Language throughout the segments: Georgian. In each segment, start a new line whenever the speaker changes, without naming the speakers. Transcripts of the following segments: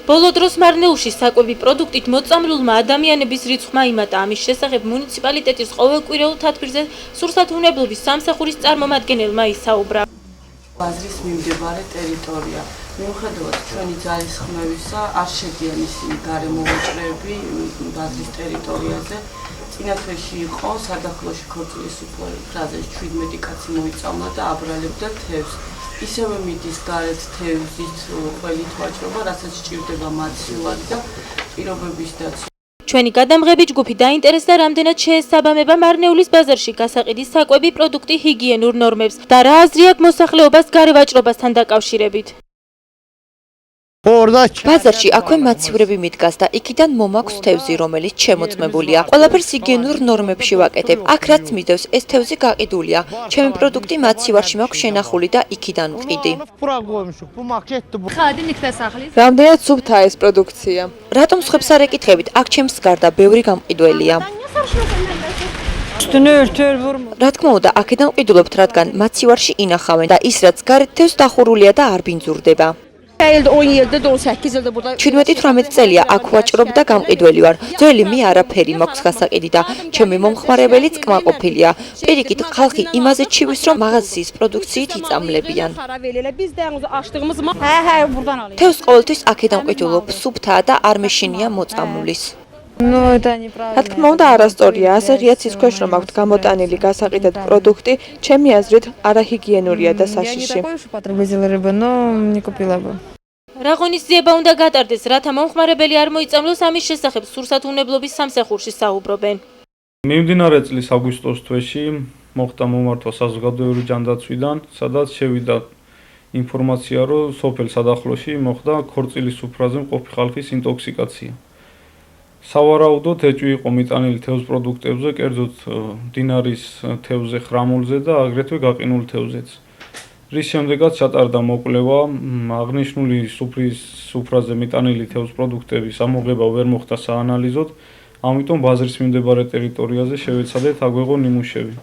ბოლო დროს მარნეულში საკვები პროდუქტით მოწამლულმა ადამიანების რიცხვმა იმატა. ამის შესახებ მუნიციპალიტეტის ყოველკვირეულ თათბირზე სურსათმუნებლობის სამსახურის წარმომადგენელმა ისაუბრა.
ბაზრის მიმდებარე ტერიტორია. მიუხედავად ჩვენი ძალისხმევისა, არ შედიან ისინი გარემოვაჭრეები ბაზრის ტერიტორიაზე. წინა თვეში იყო სადახლოში ქორწილის უფრაზე 17 კაცი მოიწამლა და აბრალებდა თევზს. ისევე მიდის გარეთ თევზით ყველით ვაჭრობა, რასაც სჭირდება მაცივარი და პირობების დაცვა.
ჩვენი გადამღები ჯგუფი დაინტერესდა, რამდენად შეესაბამება მარნეულის ბაზარში გასაყიდის საკვები პროდუქტი ჰიგიენურ ნორმებს და რა აზრი აქვს მოსახლეობას გარევაჭრობასთან დაკავშირებით.
ბაზარში აქვე მაცივრები მიდგას და იქიდან მომაქვს თევზი, რომელიც შემოწმებულია. ყველაფერს ჰიგიენურ ნორმებში ვაკეთებ. აქ რაც მიდევს, ეს თევზი გაყიდულია. ჩემი პროდუქტი მაცივარში მაქვს შენახული და იქიდან ვყიდი.
რამდენად სუფთაა ეს პროდუქცია?
რატომ სხვებს არ ეკითხებით? აქ ჩემს გარდა ბევრი გამყიდველია. რა თქმა უნდა, აქედან ვყიდულობთ, რადგან მაცივარში ინახავენ და ის რაც გარეთ თევზს დახურულია და არ ბინძურდება. 17-18 წელია აქ ვაჭრობ და გამყიდველი ვარ. ძველი მე არაფერი მაქვს გასაყიდი და ჩემი მომხმარებელიც კმაყოფილია. პირიქით, ხალხი იმაზე ჩივის, რომ მაღაზიის პროდუქციით იწამლებიან. თევზს ყოველთვის აქედან ვყიდულობ, სუფთაა და არ მეშინია მოწამვლის.
რა თქმა უნდა, არასწორია. ასე ღია ცის ქვეშ რომ აქვთ გამოტანილი გასაყიდად პროდუქტი, ჩემი აზრით არაჰიგიენურია და საშიში.
რა ღონისძიება უნდა გატარდეს, რათა მომხმარებელი არ მოიწამლოს, ამის შესახებ სურსათმუნებლობის სამსახურში საუბრობენ.
მიმდინარე წლის აგვისტოს თვეში მოხდა მომართვა საზოგადოებრივი ჯანდაცვიდან, სადაც შევიდა ინფორმაცია, რომ სოფელ სადახლოში მოხდა ქორწილის უფრაზე მყოფი ხალხის ინტოქსიკაცია. სავარაუდოდ ეჭვი იყო მიტანილი თევზ პროდუქტებზე, კერძოდ მდინარის თევზზე, ხრამულზე და აგრეთვე გაყინულ თევზზეც. რის შემდეგაც ჩატარდა მოკვლევა, აღნიშნული სუფრაზე მიტანილი თევზ პროდუქტების ამოღება ვერ მოხდა საანალიზოდ, ამიტომ ბაზრის მიმდებარე ტერიტორიაზე შევეცადეთ აგვეღო ნიმუშები.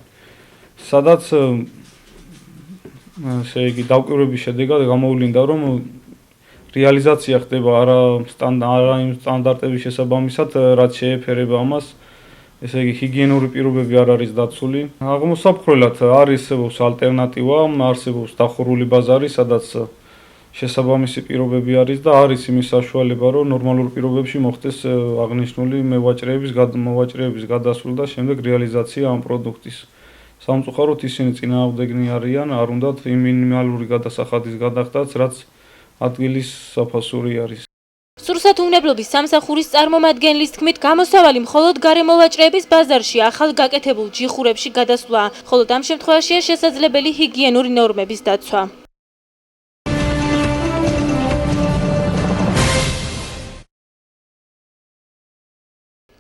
სადაც დავკვირვების შედეგად გამოვლინდა, რომ რეალიზაცია ხდება არა იმ სტანდარტების შესაბამისად, რაც შეეფერება ამას, ესე იგი ჰიგიენური პირობები არ არის დაცული. აღმოსაფხრელად არის ალტერნატივა, არსებობს დახურული ბაზარი, სადაც შესაბამისი პირობები არის და არის იმის საშუალება, რომ ნორმალურ პირობებში მოხდეს აღნიშნული მოვაჭრეების გადასვლა და შემდეგ რეალიზაცია ამ პროდუქტის. სამწუხაროდ ისინი წინააღმდეგნი არიან, არ უნდათ იმ მინიმალური გადასახადის გადახდაც, რაც ადგილის საფასური არის.
სურსათმუნებლობის სამსახურის წარმომადგენლის თქმით, გამოსავალი მხოლოდ გარემოვაჭრეების ბაზარში ახალ გაკეთებულ ჯიხურებში გადასვლაა, ხოლო ამ შემთხვევაშია შესაძლებელი ჰიგიენური ნორმების დაცვა.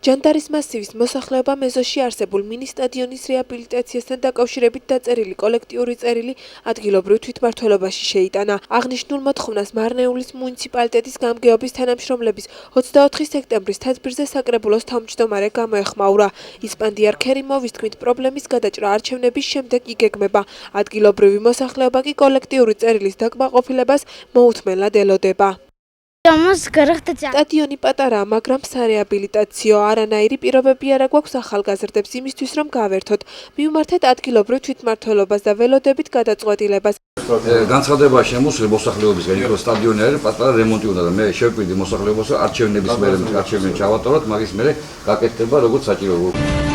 ჯანდარის მასივის მოსახლეობა მეზოში არსებულ მინი სტადიონის რეაბილიტაციასთან დაკავშირებით დაწერილი კოლექტიური წერილი ადგილობრივ თვითმმართველობაში შეიტანა. აღნიშნულ მოთხოვნას მარნეულის მუნიციპალიტეტის გამგეობის თანამშრომლების 24 სექტემბრის თათბირზე საკრებულოს თავმჯდომარე გამოეხმაურა. ისპანდიარ ქერიმოვის თქმით, პრობლემის გადაჭრა არჩევნების შემდეგ იგეგმება. ადგილობრივი მოსახლეობა კი კოლექტიური წერილის დაკმაყოფილებას მოუთმენლად ელოდება. სტადიონი პატარაა, მაგრამ სარეაბილიტაციო არანაირი პირობები არა გვაქვს ახალგაზრდებს იმისთვის, რომ გავერთოთ. მივმართეთ ადგილობრივ თვითმმართველობას და ველოდებით გადაწყვეტილებას.
განცხადება შემოსული მოსახლეობისგან, იქ სტადიონი არის, პატარა რემონტი უნდა და მე შევკვირდი მოსახლეობას, რომ არჩევნების მერე არჩევნები ჩავატაროთ, მაგის მერე გაკეთდება როგორც საჭიროა.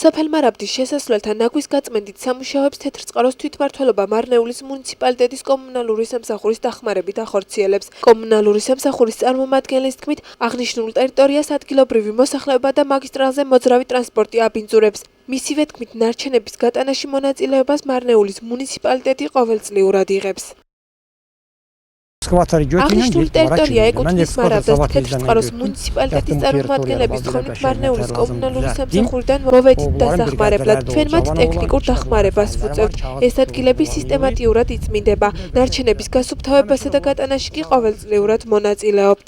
სოფელ მარაბდის შესასვლელთან ნაგვის გაწმენდით სამუშაოებს თეთრწყაროს თვითმმართველობა მარნეულის მუნიციპალიტეტის კომუნალური სამსახურის დახმარებით ახორციელებს. კომუნალური სამსახურის წარმომადგენლის თქმით, აღნიშნულ ტერიტორიას ადგილობრივი მოსახლეობა და მაგისტრალზე მოძრავი ტრანსპორტი აბინძურებს. მისივე თქმით, ნარჩენების გატანაში მონაწილეობას მარნეულის მუნიციპალიტეტი ყოველწლიურად იღებს. აღნიშნული ტერიტორია ეკუთვნის მარაბდას თეთრწყაროს მუნიციპალიტეტის წარმომადგენლების თხოვნით მარნეულის კომუნალური სამსახურიდან მოვედით დასახმარებლად. ჩვენ მათ ტექნიკურ დახმარებას ვუწევთ. ეს ადგილები სისტემატიურად იწმინდება. ნარჩენების გასუფთავებასა და გატანაში კი ყოველწლიურად მონაწილეობთ.